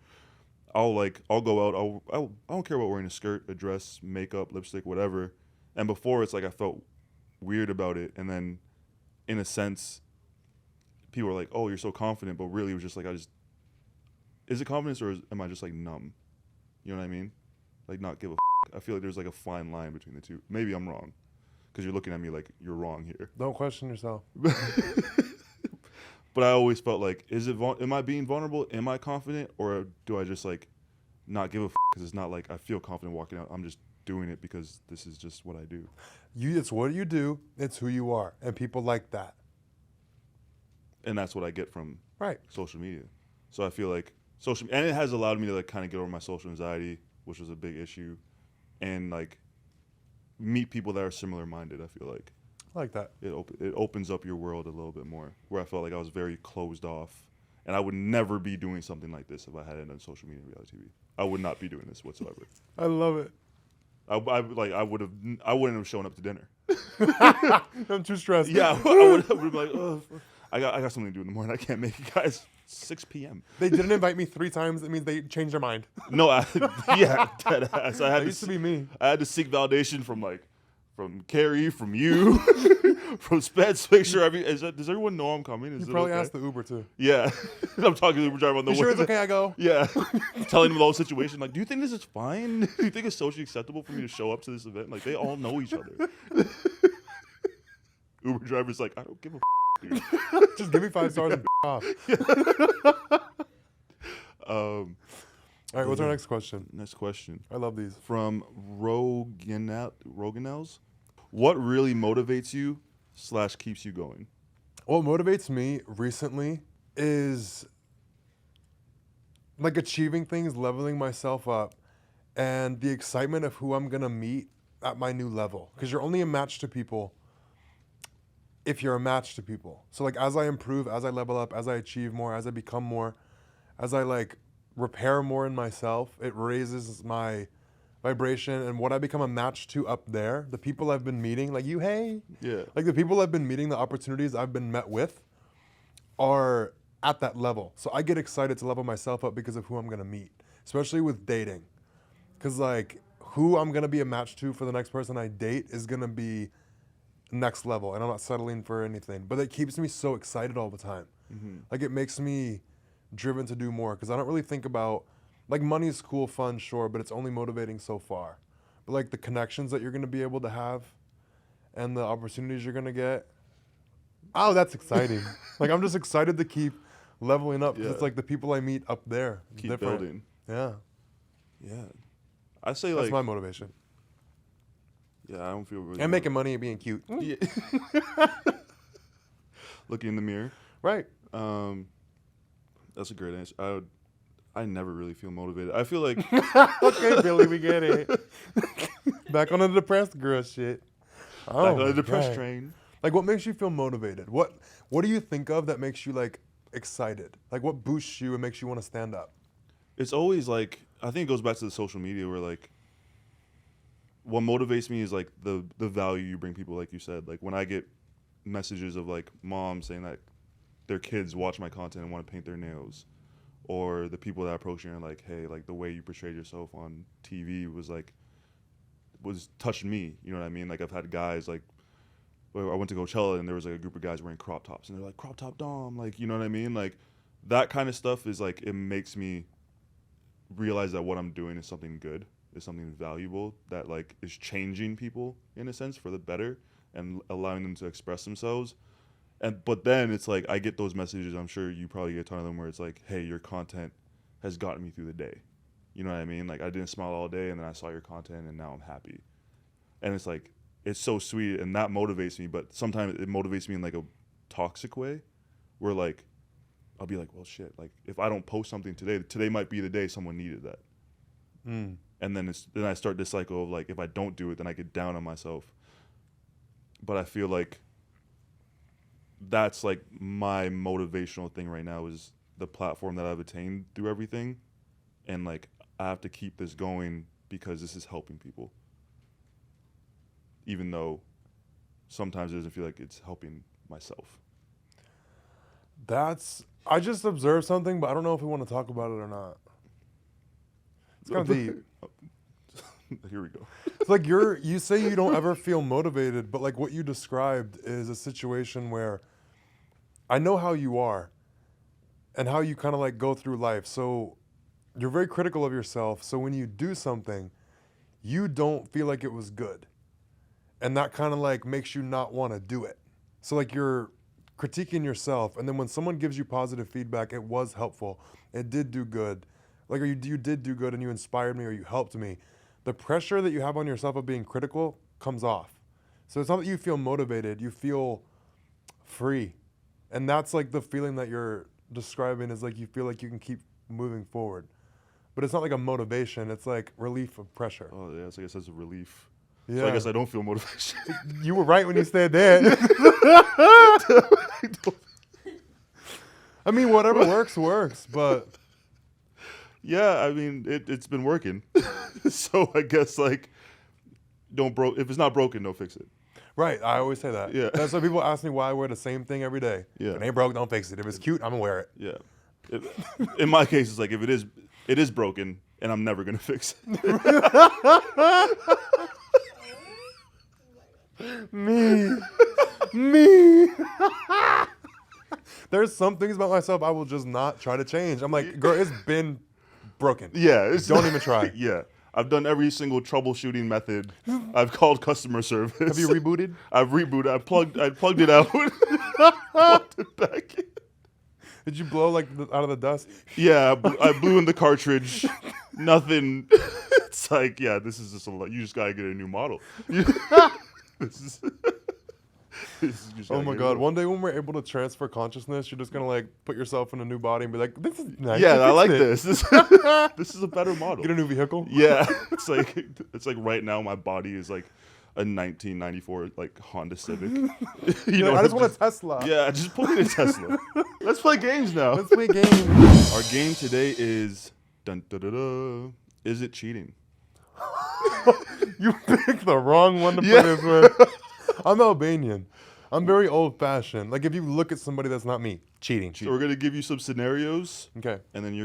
I'll go out. I don't care about wearing a skirt, a dress, makeup, lipstick, whatever. And before it's like I felt weird about it, and then in a sense, people are like, "Oh, you're so confident," but really it was just like is it confidence or am I just like numb? You know what I mean? Like not give a I feel like there's like a fine line between the two. Maybe I'm wrong, because you're looking at me like you're wrong here. Don't question yourself. But I always felt like, am I being vulnerable? Am I confident? Or do I just like not give a because it's not like I feel confident walking out. I'm just doing it because this is just what I do. It's what you do. It's who you are. And people like that. And that's what I get from Right. social media. So I feel like and it has allowed me to like kind of get over my social anxiety, which was a big issue, and like meet people that are similar minded. I feel like I like that. it opens up your world a little bit more, where I felt like I was very closed off, and I would never be doing something like this if I hadn't done social media and reality TV. I would not be doing this whatsoever. I love it. I wouldn't have shown up to dinner. I'm too stressed. Yeah, I would have been like, oh, I got something to do in the morning. I can't make it, guys. 6 p.m. They didn't invite me 3 times. It means they changed their mind. No, dead ass. That used to be me. I had to seek validation from Carrie, from you, from Spence. Make sure does everyone know I'm coming? Is You it probably okay? asked the Uber too. Yeah, I'm talking to the Uber driver on the You way. sure it's okay I go? Yeah, telling them the whole situation. Like, do you think this is fine? Do you think it's socially acceptable for me to show up to this event? Like, they all know each other. Uber driver's like, I don't give a dude. Just give me 5 stars and off. All right, what's our next question? Next question. I love these. From Roganels. What really motivates you / keeps you going? What motivates me recently is like achieving things, leveling myself up, and the excitement of who I'm going to meet at my new level. Because you're only a match to people if you're a match to people. So like as I improve, as I level up, as I achieve more, as I become more, as I like repair more in myself, it raises my vibration. And what I become a match to up there, the people I've been meeting, like you, hey, Yeah. like the people I've been meeting, the opportunities I've been met with are at that level. So I get excited to level myself up because of who I'm going to meet, especially with dating. Because like who I'm going to be a match to for the next person I date is going to be next level, and I'm not settling for anything. But it keeps me so excited all the time. Mm-hmm. Like it makes me driven to do more because I don't really think about, like money is cool, fun, sure, but it's only motivating so far. But like the connections that you're going to be able to have and the opportunities you're going to get, oh, that's exciting. Like I'm just excited to keep leveling up because it's like the people I meet up there. Keep different. building. Yeah. Yeah. I say That's like my motivation. Yeah, I don't feel really And making money and being cute. Yeah. Looking in the mirror. Right. That's a great answer. I never really feel motivated. I feel like Okay, Billy, we get it. Back on the depressed girl shit. back on the my depressed God. train. Like, what makes you feel motivated? What do you think of that makes you like excited? Like, what boosts you and makes you want to stand up? It's always like, I think it goes back to the social media where like what motivates me is like the value you bring people, like you said. Like when I get messages of like moms saying that their kids watch my content and want to paint their nails, or the people that approach you and like, hey, like the way you portrayed yourself on TV was touching me. You know what I mean? Like I've had guys like, I went to Coachella and there was like a group of guys wearing crop tops and they're like, crop top Dom, like, you know what I mean? Like that kind of stuff is like, it makes me realize that what I'm doing is something good, is something valuable, that like is changing people in a sense for the better and allowing them to express themselves. But then it's like I get those messages, I'm sure you probably get a ton of them, where it's like, hey, your content has gotten me through the day. You know what I mean? Like I didn't smile all day and then I saw your content and now I'm happy. And it's like, it's so sweet and that motivates me, but sometimes it motivates me in like a toxic way where like I'll be like, well, shit, like if I don't post something today might be the day someone needed that. Mm. And then I start this cycle of like, if I don't do it, then I get down on myself. But I feel like that's like my motivational thing right now is the platform that I've attained through everything. And like, I have to keep this going because this is helping people. Even though sometimes it doesn't feel like it's helping myself. I just observed something, but I don't know if we want to talk about it or not. It's kind of deep. Here we go. It's like you say you don't ever feel motivated, but like what you described is a situation where I know how you are and how you kind of like go through life. So you're very critical of yourself. So when you do something, you don't feel like it was good. And that kind of like makes you not want to do it. So like you're critiquing yourself. And then when someone gives you positive feedback, it was helpful. It did do good. Like, or you did do good and you inspired me or you helped me. The pressure that you have on yourself of being critical comes off. So it's not that you feel motivated, you feel free. And that's like the feeling that you're describing is like you feel like you can keep moving forward. But it's not like a motivation, it's like relief of pressure. Oh, yeah, so I guess that's a relief. Yeah. So I guess I don't feel motivation. You were right when you said that. I mean, whatever works, but... Yeah, I mean, it's been working. So I guess, like, if it's not broken, don't fix it. Right, I always say that. Yeah. That's why people ask me why I wear the same thing every day. Yeah. If it ain't broke, don't fix it. If it's cute, I'm gonna wear it. Yeah. In my case, it's like, if it is broken, and I'm never going to fix it. Me. There's some things about myself I will just not try to change. I'm like, girl, it's been broken. Yeah. Don't even try. Yeah. I've done every single troubleshooting method. I've called customer service. Have you rebooted? I've rebooted. I plugged it out. Plugged it back in. Did you blow like out of the dust? Yeah, I blew in the cartridge. Nothing. It's like, yeah, this is just a lot. You just gotta get a new model. Oh my God! One day when we're able to transfer consciousness, you're just gonna like put yourself in a new body and be like, "This is nice." Yeah, I like this. This is a better model. Get a new vehicle. Yeah, it's like right now my body is like a 1994 like Honda Civic. You know, I just want a Tesla. Yeah, just put me in a Tesla. Let's play games now. Let's play games. Our game today is dun da da da. Is it cheating? You picked the wrong one to put this with. I'm Albanian. I'm very old-fashioned. Like if you look at somebody that's not me, cheating. So we're gonna give you some scenarios. Okay. And then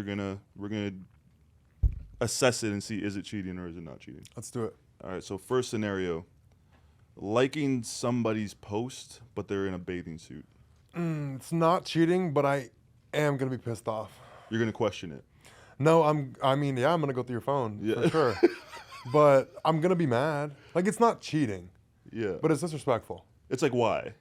we're gonna assess it and see, is it cheating or is it not cheating? Let's do it. All right. So first scenario: liking somebody's post, but they're in a bathing suit. It's not cheating, but I am gonna be pissed off. You're gonna question it. No, I'm gonna go through your phone for sure. But I'm gonna be mad. Like it's not cheating. Yeah. But it's disrespectful. It's like, why?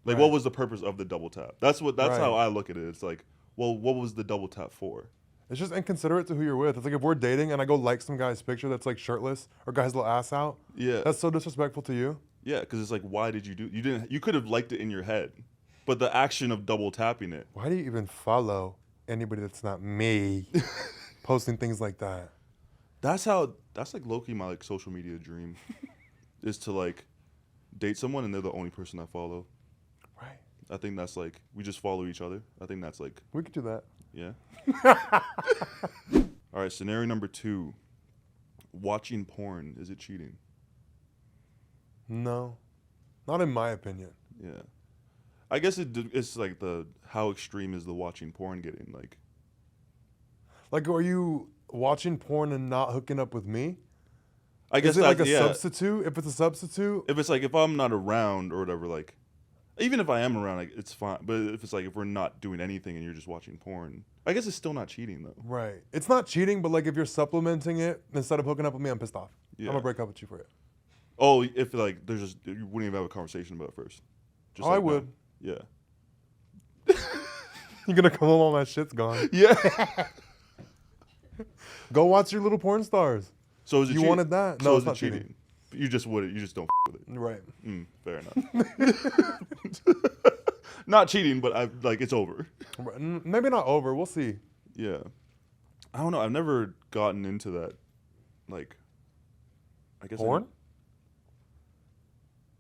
Like, Right. what was the purpose of the double tap? That's Right. how I look at it. It's like, well, what was the double tap for? It's just inconsiderate to who you're with. It's like if we're dating and I go like some guy's picture that's like shirtless or guy's little ass out. Yeah. That's so disrespectful to you. Yeah, because it's like, why did you do? You could have liked it in your head, but the action of double tapping it. Why do you even follow anybody that's not me posting things like that? That's like low-key my like social media dream, is to like date someone and they're the only person I follow. Right. I think that's like, we just follow each other. I think that's like, We could do that. yeah. All right, scenario number 2. Watching porn, is it cheating? No. Not in my opinion. Yeah. I guess it's like how extreme is the watching porn getting? Like, are you watching porn and not hooking up with me? I guess Is it like a yeah. substitute? If it's a substitute? If it's like, if I'm not around or whatever, like, even if I am around, like, it's fine. But if it's like, if we're not doing anything and you're just watching porn, I guess it's still not cheating though. Right. It's not cheating, but like if you're supplementing it instead of hooking up with me, I'm pissed off. Yeah. I'm gonna break up with you for it. Oh, if like you wouldn't even have a conversation about it first. Just I like, would. No. Yeah. You're gonna come home, all my shit's gone. Yeah. Go watch your little porn stars. So is it You cheating? wanted that? So No, is it's it not cheating. You just wouldn't. You just don't with it. Right. Fair enough. Not cheating, but it's over. Maybe not over. We'll see. Yeah. I don't know. I've never gotten into that. Like, I guess. Porn?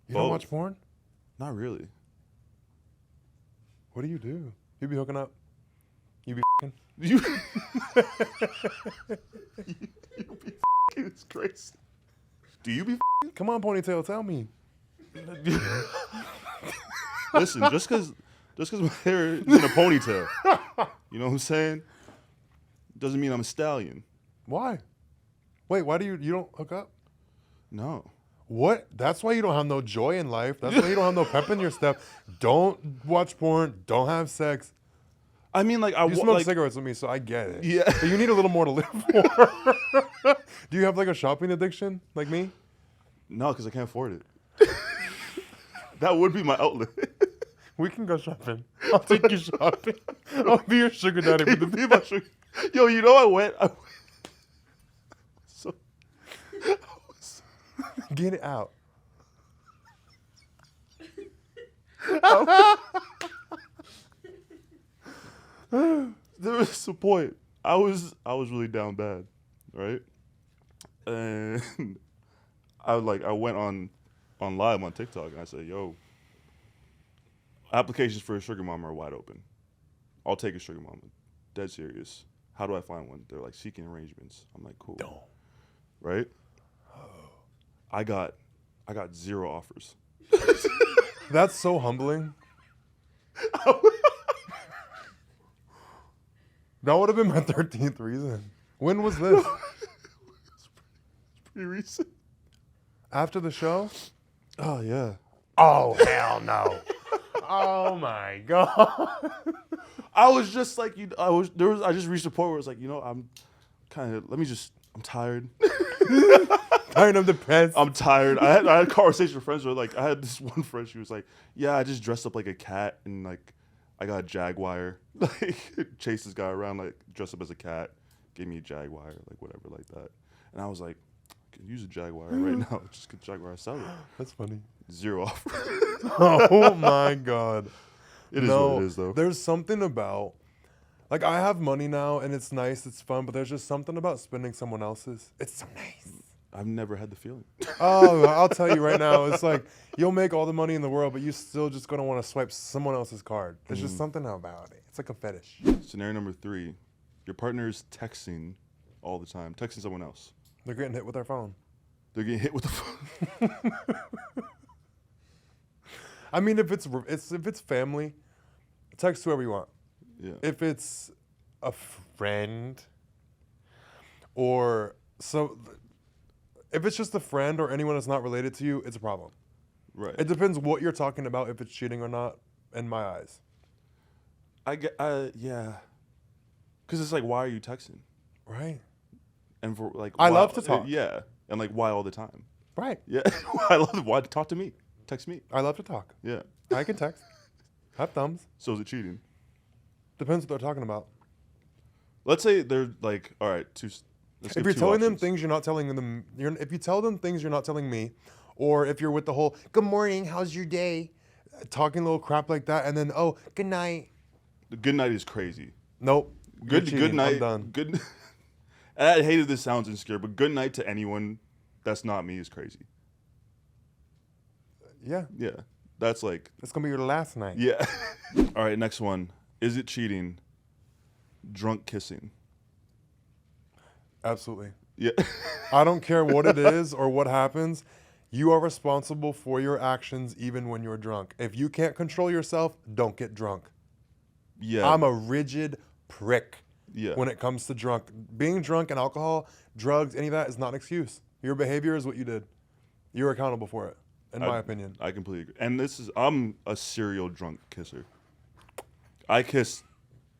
You don't Both. watch porn? Not really. What do? You be hooking up? You be f***ing? You be it's crazy. Do you be Come on, Ponytail, tell me. Listen, just because my hair is in a ponytail, you know what I'm saying? Doesn't mean I'm a stallion. Why? Wait, why do you don't hook up? No. What? That's why you don't have no joy in life. That's why you don't have no pep in your step. Don't watch porn. Don't have sex. I mean, like, You smoke cigarettes with me, so I get it. Yeah. But you need a little more to live for. Do you have like a shopping addiction like me? No, because I can't afford it. That would be my outlet. We can go shopping. I'll take you shopping. I'll be your sugar daddy. For the Be my sugar- Yo, you know I went. So, Get it out. there was a point. I was really down bad, right? And I went on live on TikTok and I said, "Yo, applications for a sugar mama are wide open. I'll take a sugar mama. Dead serious. How do I find one?" They're like seeking arrangements. I'm like, cool, right? I got 0 offers. That's so humbling. That would have been my 13th reason. When was this? It's pretty recent. After the show? Oh yeah. Oh, hell no. Oh my God. I was just like, I just reached a point where it's like, I'm tired. Tired of depressed. I'm tired. I had a conversation with friends where like, I had this one friend, she was like, yeah, I just dressed up like a cat and like, I got a Jaguar. Like, chased this guy around, like, dressed up as a cat, gave me a Jaguar, like, whatever, like that. And I was like, I can use a Jaguar right now. Just get a Jaguar, sell it. That's funny. 0 offer. Oh my God. It is what it is, though. There's something about, like, I have money now and it's nice, it's fun, but there's just something about spending someone else's. It's so nice. I've never had the feeling. Oh, I'll tell you right now, it's like you'll make all the money in the world, but you still just gonna want to swipe someone else's card. There's just something about it. It's like a fetish. Scenario number 3, your partner's texting all the time, texting someone else. They're getting hit with their phone. They're getting hit with the phone. I mean, if it's family, text whoever you want. Yeah. If it's a friend or so. If it's just a friend or anyone that's not related to you, it's a problem. Right. It depends what you're talking about, if it's cheating or not, in my eyes. Yeah. Because it's like, why are you texting? Right. And for like, I why- love to talk. Yeah. And like, why all the time? Right. Yeah. I love it. Why talk to me? Text me. I love to talk. Yeah. I can text. Have thumbs. So is it cheating? Depends what they're talking about. Let's say they're like, all right, If you're telling them things you're not telling them, if you tell them things you're not telling me, or if you're with the whole "good morning, how's your day," talking a little crap like that, and then "oh, good night." The good night is crazy. Nope. Good night. I'm done. Good. I hated this sounds insecure, but good night to anyone that's not me is crazy. Yeah. Yeah. That's like. It's gonna be your last night. Yeah. All right. Next one. Is it cheating? Drunk kissing. Absolutely. Yeah. I don't care what it is or what happens. You are responsible for your actions even when you're drunk. If you can't control yourself, don't get drunk. Yeah. I'm a rigid prick Yeah. when it comes to drunk. Being drunk and alcohol, drugs, any of that is not an excuse. Your behavior is what you did. You're accountable for it, in my opinion. I completely agree. And I'm a serial drunk kisser. I kiss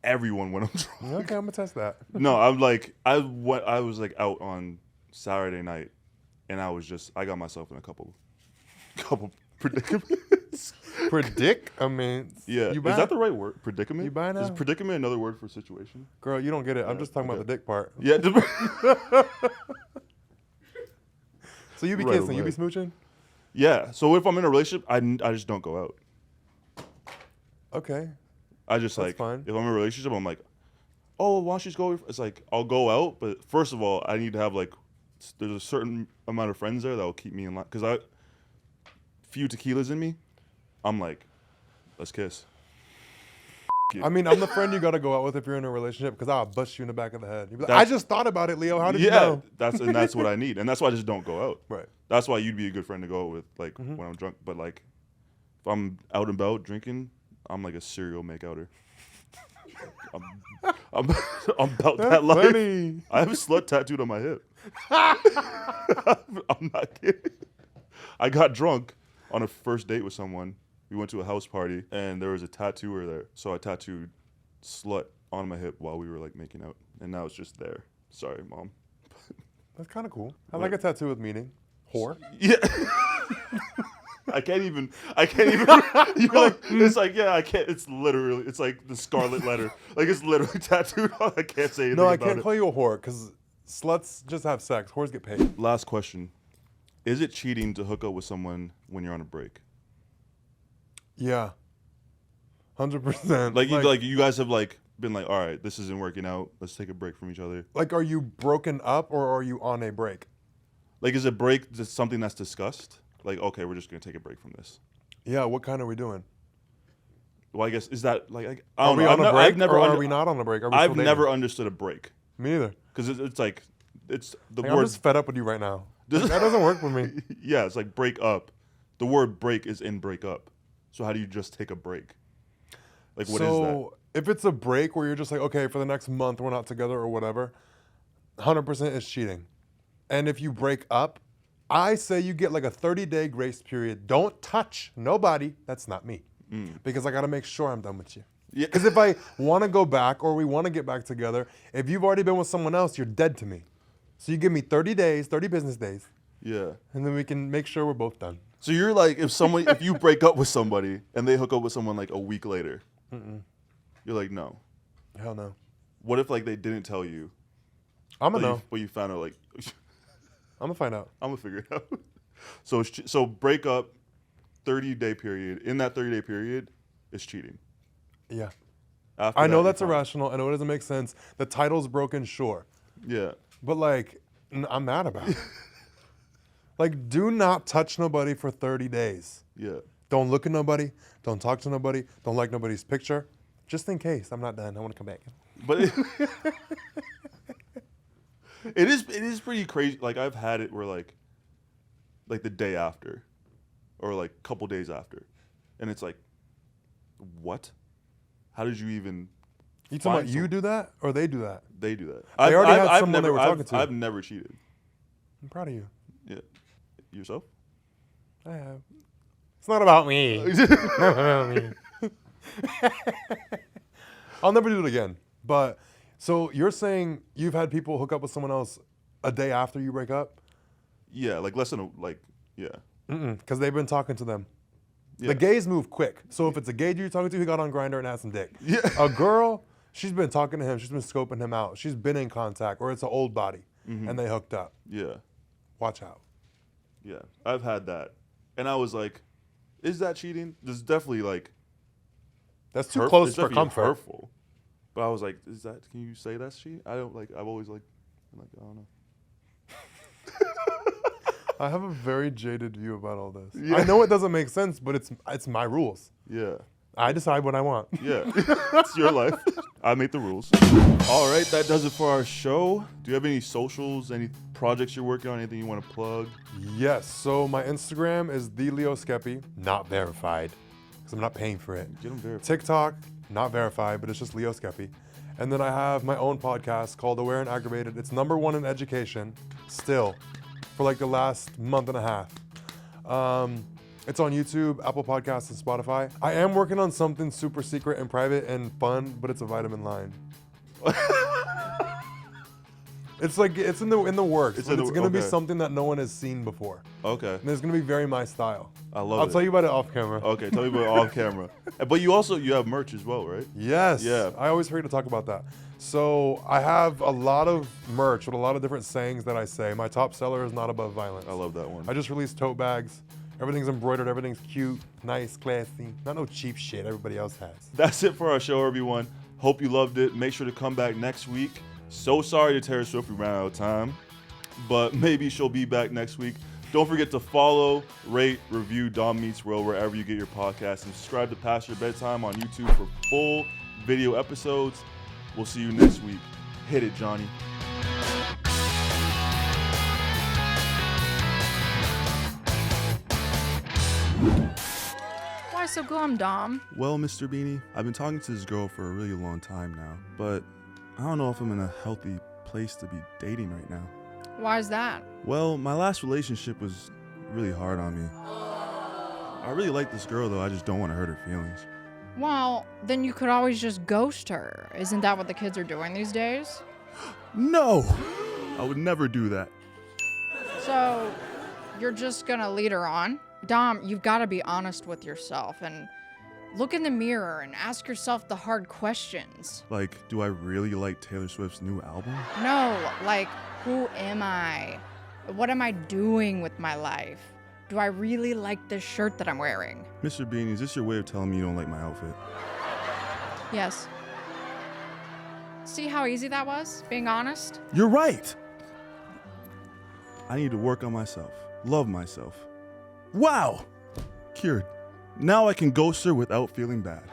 everyone when I'm drunk. Okay, I'm gonna test that. No, I'm like, I was like out on Saturday night, and I got myself in a couple predicaments. Predicaments? Yeah, You is buy? that the right word? Predicament? You buy now? Is predicament another word for situation? Girl, you don't get it. I'm just talking about the dick part. Yeah. So you be Right, kissing, you be right. smooching? Yeah. So if I'm in a relationship, I just don't go out. Okay. I just That's like fine. if I'm in a relationship, I'm like, oh, why don't you just go? It's like I'll go out, but first of all, I need to have like there's a certain amount of friends there that will keep me in line because few tequilas in me, I'm like, let's kiss. I mean, I'm the friend you gotta go out with if you're in a relationship because I'll bust you in the back of the head. You'd be like, That's- I just thought about it, Leo. How did you know? that's what I need, and that's why I just don't go out. Right. That's why you'd be a good friend to go out with, like when I'm drunk. But like, if I'm out and about drinking, I'm like a serial make-outer. I'm about that life. Funny. I have a slut tattooed on my hip. I'm not kidding. I got drunk on a first date with someone. We went to a house party and there was a tattooer there, so I tattooed slut on my hip while we were like making out, and now it's just there. Sorry, mom. That's kind of cool. I like a tattoo with meaning. Whore. Yeah. I can't even. You know, it's like, yeah, I can't. It's literally. It's like the scarlet letter. Like it's literally tattooed on. I can't say anything. No, I about can't it. call you a whore because sluts just have sex. Whores get paid. Last question: is it cheating to hook up with someone when you're on a break? Yeah. 100%. Like you guys have like been like, all right, this isn't working out. Let's take a break from each other. Like, are you broken up or are you on a break? Like, is a break just something that's discussed? Like, okay, we're just gonna take a break from this. Yeah. What kind are we doing? Well, I guess is that like I Are don't we know. on a break I've never or are we not on a break? Are we I've still never dating? understood a break Me neither. because it's like it's the Like, I'm word. just fed up with you right now. Like, that doesn't work for me. Yeah, it's like break up. The word break is in break up. So how do you just take a break? Like what is that? So if it's a break where you're just like, okay, for the next month we're not together or whatever, 100% is cheating. And if you break up, I say you get like a 30-day grace period. Don't touch nobody. That's not me. Because I got to make sure I'm done with you. Yeah. Because if I want to go back or we want to get back together, if you've already been with someone else, you're dead to me. So you give me 30 days, 30 business days, Yeah. and then we can make sure we're both done. So you're like if you break up with somebody and they hook up with someone like a week later, you're like no. Hell no. What if like they didn't tell you? I'm going to know. But you found out like I'm going to find out. I'm gonna figure it out. So break up, 30-day period. In that 30-day period, is cheating. Yeah. After I know that, that's you're fine. irrational. I know it doesn't make sense. The title's broken, sure. Yeah. But like, I'm mad about it. Like, do not touch nobody for 30 days. Yeah. Don't look at nobody. Don't talk to nobody. Don't like nobody's picture. Just in case. I'm not done. I want to come back. But it is pretty crazy. Like I've had it where like the day after, or like a couple days after, and it's like, what? How did you even? You talking about you do that or they do that? They do that. They already had someone they were talking to. I've never cheated. I'm proud of you. Yeah. Yourself? I have. It's not about me. Not about me. I'll never do it again. But so you're saying you've had people hook up with someone else a day after you break up? Yeah, like less than yeah. Because they've been talking to them. Yeah. The gays move quick. So if it's a gay dude you're talking to, he got on Grindr and had some dick. Yeah. A girl, she's been talking to him. She's been scoping him out. She's been in contact, or it's an old body, and they hooked up. Yeah. Watch out. Yeah. I've had that. And I was like, is that cheating? There's definitely like That's too close it's for definitely comfort. hurtful. But I was like, can you say that's cheating? I don't like, I've always like, I'm like, I don't know. I have a very jaded view about all this. Yeah. I know it doesn't make sense, but it's my rules. Yeah. I decide what I want. Yeah. It's your life. I make the rules. All right. That does it for our show. Do you have any socials, any projects you're working on, anything you want to plug? Yes. So my Instagram is the Leo Skepi, not verified, because I'm not paying for it. Get them verified. TikTok, not verified, but it's just Leo Skepi. And then I have my own podcast called Aware and Aggravated. It's #1 in education, still, for like the last month and a half. It's on YouTube, Apple Podcasts, and Spotify. I am working on something super secret and private and fun, but it's a vitamin line. It's like it's in the works. It's gonna be something that no one has seen before. Okay. And it's gonna be very my style. I love it. I'll tell you about it off camera. Okay. Tell me about it off camera. But you have merch as well, right? Yes. Yeah. I always forget to talk about that. So I have a lot of merch with a lot of different sayings that I say. My top seller is not above violence. I love that one. I just released tote bags. Everything's embroidered. Everything's cute, nice, classy. Not no cheap shit everybody else has. That's it for our show, everyone. Hope you loved it. Make sure to come back next week. So sorry to Taylor Swift, we ran out of time, but maybe she'll be back next week. Don't forget to follow, rate, review Dom Meets World wherever you get your podcasts, and subscribe to Past Your Bedtime on YouTube for full video episodes. We'll see you next week. Hit it, Johnny. Why so glum, Dom? Well, Mr. Beanie, I've been talking to this girl for a really long time now, but I don't know if I'm in a healthy place to be dating right now. Why's that? Well, my last relationship was really hard on me. I really like this girl, though. I just don't want to hurt her feelings. Well, then you could always just ghost her. Isn't that what the kids are doing these days? No! I would never do that. So, you're just gonna lead her on? Dom, you've gotta be honest with yourself and look in the mirror and ask yourself the hard questions. Like, do I really like Taylor Swift's new album? No, like, who am I? What am I doing with my life? Do I really like this shirt that I'm wearing? Mr. Beanie, is this your way of telling me you don't like my outfit? Yes. See how easy that was, being honest? You're right! I need to work on myself, love myself. Wow! Cured. Now I can ghost her without feeling bad.